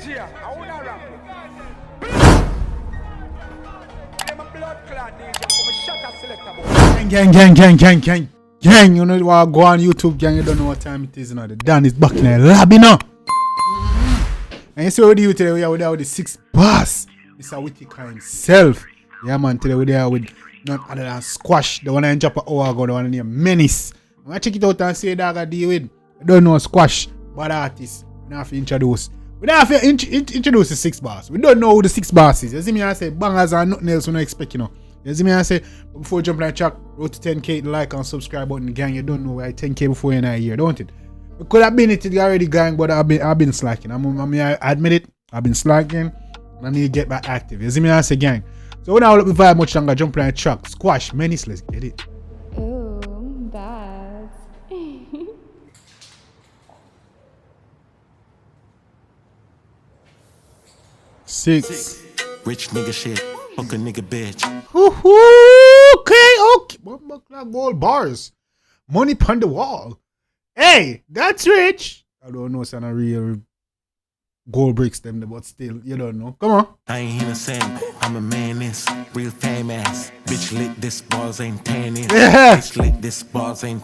DJ, I wanna rap. I'm a blood clot DJ, I'm a shutter selector. Gang, you know what, go on YouTube, gang, you don't know what time it is now. The Dan is back in the lab, you know. And you see what we do today, we are there with the 6 bars. Mr. Whitaker himself. Yeah, man, today we're there with none other than Squash, the one I drop an hour ago, the one named Menace. I'm gonna check it out and see that I deal with. I don't know Squash, bad artist. We don't have to introduce. We don't have to introduce the 6 bars. We don't know who the 6 bars is. You see me, I say bangers and nothing else we don't expect, you know. You see me, I say, before jumping on track, road to 10K, like and subscribe button, gang. You don't know why 10K before you're in a year, don't it? We could have been it already, gang, but I've been slacking. I admit it, I've been slacking. I need to get back active. You see me, I say, gang. So we now look vibe much longer, jump on the track. Squash, Menace, let's get it. Ooh, bad. 6. Rich nigga shit, fuck a nigga bitch. Okay. What gold bars? Money on the wall. Hey, that's rich. I don't know, it's not a real gold bricks them, but still, you don't know. Come on. I ain't innocent, I'm a menace, real famous. Bitch lit, this balls ain't tennis. Yeah. Bitch lit, this balls ain't.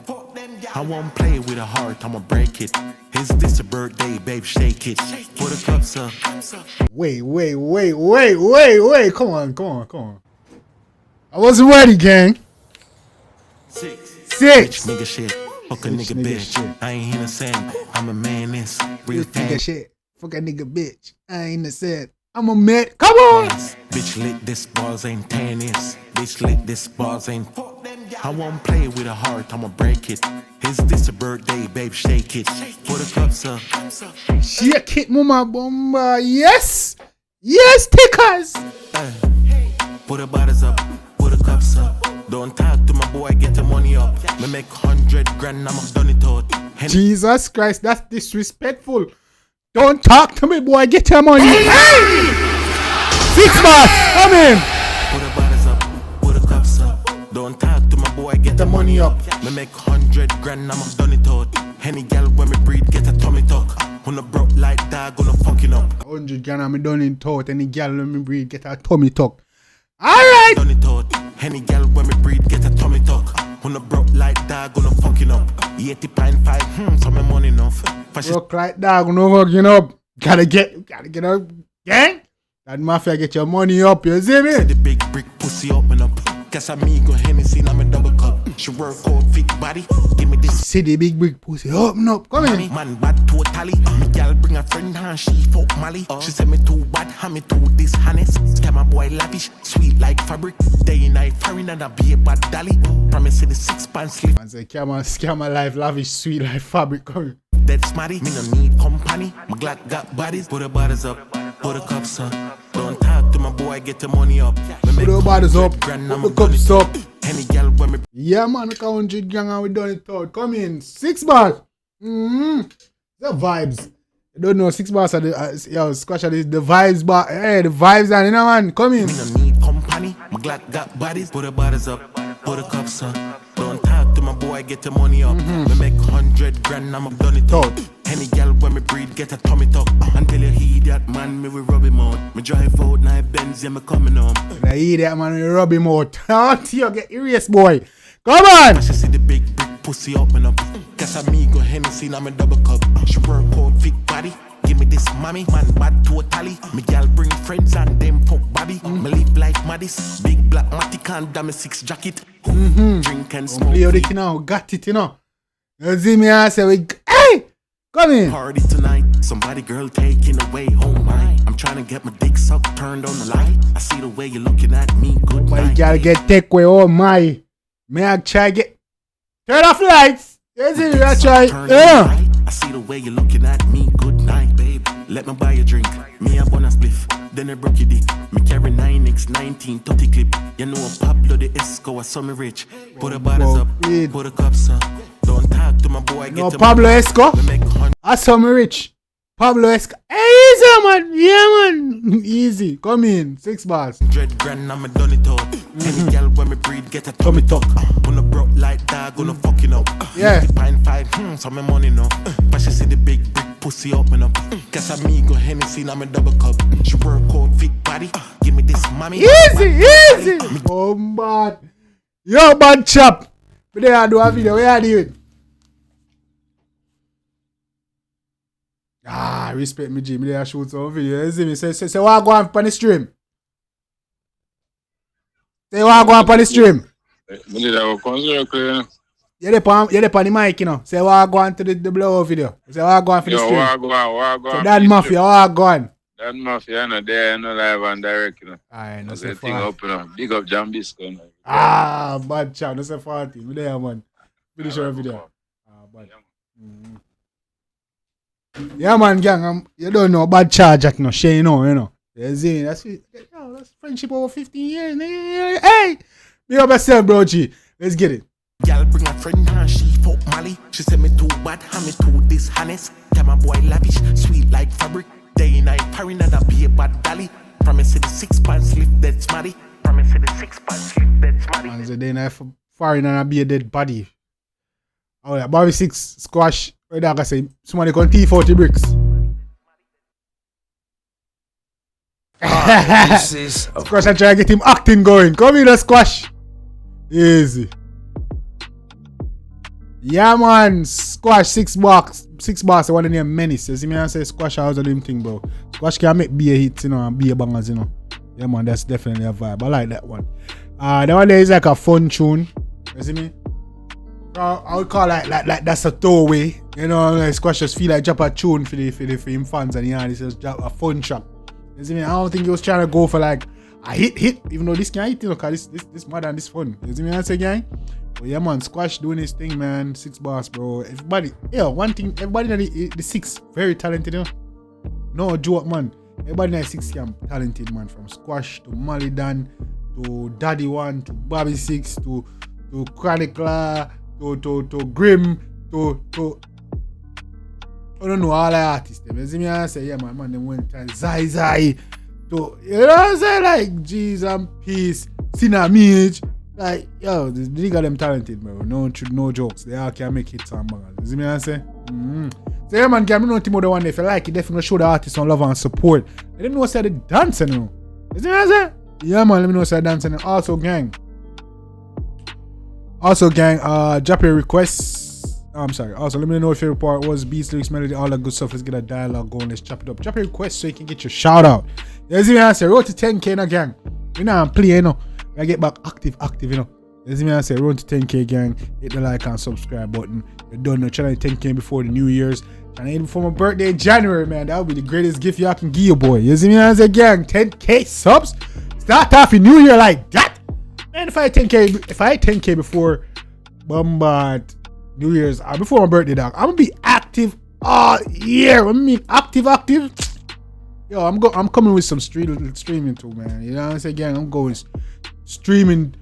I won't play with a heart, I'ma break it. Is this a birthday, babe? Shake it. Put the cups up. Wait. Come on. I wasn't ready, gang. 6. 6. Rich nigga shit, fuck a Rich nigga nigga bitch. shit. I ain't innocent, I'm a menace, real Rich nigga famous. shit. Fuck a nigga bitch. I ain't innocent. I'm a man. Come on. Bitch lit, this balls ain't tennis. Bitch lit, this balls ain't. I won't play with a heart, I'ma break it. Is this a birthday, babe? Shake it. Put the cups up. Shake it, mama bomba. Yes, tickers. Put the bottles up, put the cups up. Don't talk to my boy, get the money up. Me make 100 grand, I'ma done it out. Jesus Christ, that's disrespectful. Don't talk to me, boy. Get your money. Hey! 6 bars. Come in. Put the bottles up, put the cups up. Don't talk to my boy, get the money up. Me make 100 grand, I'ma done it out. Any gal when me breed, get a tummy tuck. When I broke like that, gonna fucking up. 100 grand, I'm done in thought. Any gal let me breed, get a tummy tuck. Alright. Done it out. Any gal when me breed, get a tummy tuck. When I broke like that, gonna fucking up. 80.5, so my money enough. Broke like that, no fucking up. Gotta get up, gang. That mafia get your money up, you see me? See the big brick pussy open up. Casamigo Hennessy, I'm a double cup. She work out fit body. Give me this. See the big brick pussy open up. Come in. Man bad totally. Me gal bring a friend and she fuck Molly. She said me too bad, hand me too this honest. Scam my boy lavish, sweet like fabric. Day and night foreign and I be a bad dolly. Promise the 6 pants slip. Man say scam my life lavish, sweet like fabric. Come in. Dead smarty, me no need company. My Glock got bodies. Put the bottles up, put the cups up. Don't talk to my boy, get the money up. Put the bodies up, put the cups up. Any gal when me. Yeah, man, look how 100 gang and we done it out. Come in, 6 bars. The vibes. You don't know 6 bars are the yo, Squash are the vibes, but hey, the vibes are, you know, man. Come in. Me no need company. My Glock got bodies. Put the bottles up, put the cups up. Don't talk to my boy, get the money up. Me make 100 grand, I'm done it out. Any gal when me breed, get a tummy tuck. Until you hear that man, me we rub him out. Me drive out, now Benz, yeah, me coming home. I hear that man, we rub him out. Out you get erased, boy. Come on. I should see the big brick pussy open up. Casamigo Hennessy, now me double cup. She work out fit body. Give me this mommy, man bad totally. Me gal bring friends and them fuck body. Me live like Maddis, big black matic and damn 6 jacket. Drink and smoke. Play with it, you know, got it, you know. You see me, I say, hey, come in. Party tonight, somebody girl taking away, oh my. I'm trying to get my dick sucked, turned on the light. I see the way you're looking at me, good My night. gal get take away, oh my. May I try get, turn off lights. You see me, I try, yeah. I see the way you're looking at me, good night, babe. Let me buy a drink, me a bonus spliff. Then I broke your dick, me carry 9x 1930 clip. You know Pablo the Esco, I saw me rich. Put the bottles up, put the cups up. Don't talk to my boy, get No, the Pablo money. Esco. Me make 100 I saw me rich. Pablo Esco. Easy, man. Yeah, man. Easy. Come in. 6 bars. grand, I'm done it out. Any gal when me breed, get a tummy tuck. Gonna broke like that, gonna fucking up. Yeah. 80.5, so my money no. But she see the big brick pussy open up. Guess I me go Hennessy, now me double cup. She work out fit body. Give me this mommy. Easy. Oh man. Yo man chap. But they do a video. Where are you doing? Respect me, Jimmy. They shoot some video. You see me? Say what go on the stream? Say what go on the stream? You're on the mic, you know. Say what go on to the blow video. Say what go on for the stream. What go on. So that mafia, what go on? That mafia, no there, no live and direct, you know. Aye, no That's say the thing 40. up, you know. Big up Jambisco, man. Bad chat, no say 40. Me there, man. Finish your video. Bad. Yeah, man, gang. You don't know bad charge at no shame, you know. You see, that's friendship over 15 years. Hey, be up yourself, bro. G. Let's get it. Y'all bring a friend and she fuck Molly. She said me too bad, and me too dishonest. Tell my boy lavish, sweet like fabric. Day and night, parrying and I be a bad dolly. Promise the 6 pounds slip dead smarty. Promise the 6 pounds slip dead smarty. Man, it's a day and night foreign and I be a dead body. Oh yeah, Bobby 6 squash. Where that I say somebody can T40 bricks. Squash and try to get him acting going. Come here, squash. Easy. Yeah, man. Squash 6 box. 6 box. I want to name Menace. You see me? I say squash. I was a them thing, bro. Squash can make beer hits, you know, and beer bangers, you know. Yeah, man. That's definitely a vibe. I like that one. That one there is like a fun tune. You see me? I would call like that's a throwaway. You know, like squash just feel like drop a tune for him fans, and yeah, this is a fun track. You see me? I don't think he was trying to go for like a hit, even though this can hit, you know, cause this more than this fun. You see me? I say, gang. But yeah, man, squash doing his thing, man. 6 bars, bro. Everybody, one thing, everybody in the 6 very talented, you know. No joke, man. Everybody in the 6 camp talented, man. From squash to Malidan to Daddy One to Bobby 6 to Chronicler to Grim to I don't know all the artists. You see me? I say, yeah, man, them went to Zai to, you know what I'm saying? Like G's and Peace, Sinamage. Like, yo, the nigga them talented, bro. No jokes. They all can make hits and bangers. You see me? I say? So yeah, man, can know Timo the one. If you like it, definitely show the artists some love and support. Let them know say the dancing, you know. You see me? I say? Yeah, man, let me know say the dancing. Also, gang, drop your requests. I'm sorry. Also, let me know if your report was beats, lyrics, melody, all that good stuff. Let's get a dialogue going. Let's chop it up. Drop your request so you can get your shout out. You see me? I say? Road to 10K now, gang. You know I'm playing, you know. I get back active, you know. You see me? I say, run to 10K, gang. Hit the like and subscribe button. You don't know, trying to 10K before the New Year's. Trying to hit before my birthday in January, man. That would be the greatest gift y'all can give your boy. You see me? I say, gang, 10K subs. Start off in New Year like that. Man, if I hit 10K before Bombard New Year's, before my birthday, dog, I'm gonna be active all year. I mean, active. Yo, I'm coming with some streaming too, man. You know what I'm saying, gang? I'm going streaming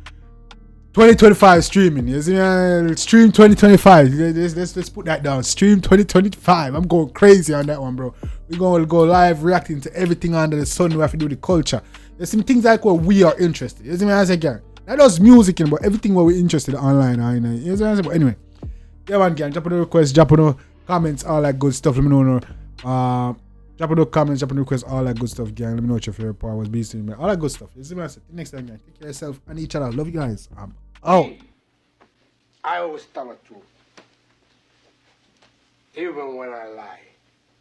2025 streaming. You see me? Stream 2025. Let's put that down. Stream 2025. I'm going crazy on that one, bro. We're gonna go live reacting to everything under the sun. We have to do the culture. There's some things like where we are interested. You see me? I say, gang. Not just music, but everything where we're interested online. You see what I'm saying? But anyway, yeah, man, gang. Drop on the requests, drop on the comments, all that good stuff. Let me know. Drop in the comments, drop in the requests, all that good stuff, gang. Let me know what your favorite part was, beasting, man. All that good stuff. You see me? I said, next time, gang. Take care of yourself and each other. Love you guys. I'm out. I always tell the truth, even when I lie.